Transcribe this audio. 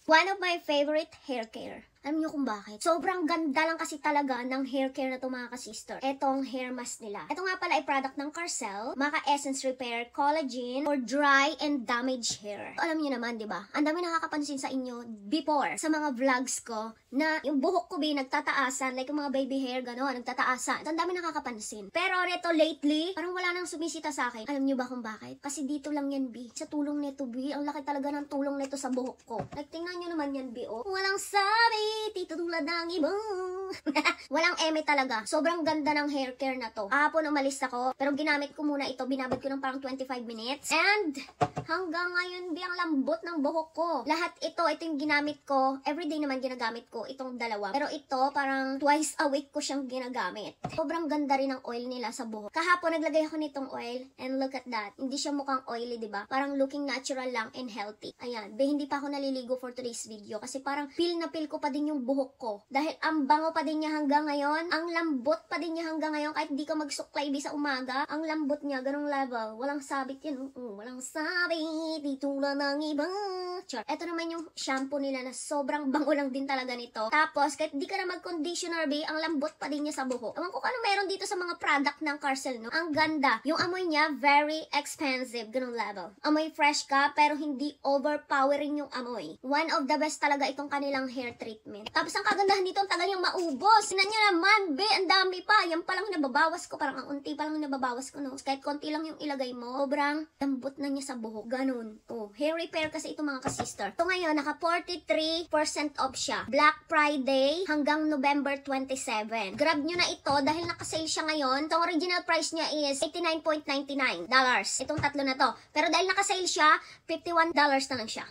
One of my favorite hair care. Alam niyo kung bakit? Sobrang ganda lang kasi talaga ng hair care na to mga ka-sister. Etong hair mask nila. Ito nga pala ay product ng Carcel, Maca Essence Repair Collagen for dry and damaged hair. Alam niyo naman, di ba? Ang dami nakakapansin sa inyo before sa mga vlogs ko na yung buhok ko nagtataasan, like yung mga baby hair gano'n, nagtataasan. Ang dami nakakapansin. Pero neto lately, parang wala nang sumisita sa akin. Alam niyo ba kung bakit? Kasi dito lang yan, B. Sa tulong neto, B. Ang laki talaga ng tulong neto sa buhok ko. Like, tingnan niyo naman yan, B, oh. Walang sabi. Tito tulad ng iba. Walang eme talaga. Sobrang ganda ng hair care na to. Hapon umalis ako, pero ginamit ko muna ito. Binabad ko ng parang 25 minutes. And hanggang ngayon, ang lambot ng buhok ko. Lahat ito yung ginamit ko. Everyday naman ginagamit ko itong dalawa. Pero ito, parang twice a week ko siyang ginagamit. Sobrang ganda rin ng oil nila sa buhok. Kahapon, naglagay ako nitong oil. And look at that. Hindi siya mukhang oily, diba? Parang looking natural lang and healthy. Ayan. Hindi pa ako naliligo for today's video. Kasi parang feel na feel ko pa din yung buhok ko. Dahil ang bango pa din niya hanggang ngayon, ang lambot pa din niya hanggang ngayon, kahit di ka magsuklay sa umaga, ang lambot niya, ganong level. Walang sabit yan. Walang sabit, di tulad ng iba. Char. Ito naman yung shampoo nila na sobrang bango lang din talaga nito. Tapos, kahit di ka na mag-conditioner, ang lambot pa din niya sa buhok. Ewan ko ano meron dito sa mga product ng Carcel, no? Ang ganda. Yung amoy niya, very expensive. Ganong level. Amoy fresh ka, pero hindi overpowering yung amoy. One of the best talaga itong kanilang hair treatment. Tapos, ang kagandahan dito, ang tagal niyang maubos. Sinan niya naman, ang dami pa. Yan pa lang nababawas ko. Parang ang unti pa lang nababawas ko, no? Kahit konti lang yung ilagay mo, sobrang lambot na niya sa buhok. Ganun. Hair repair kasi ito mga ka-sister. Ito ngayon, naka 43% off siya. Black Friday hanggang November 27. Grab nyo na ito dahil naka-sale siya ngayon. Itong original price niya is $89.99. Itong tatlo na to. Pero dahil naka-sale siya, $51 na lang siya.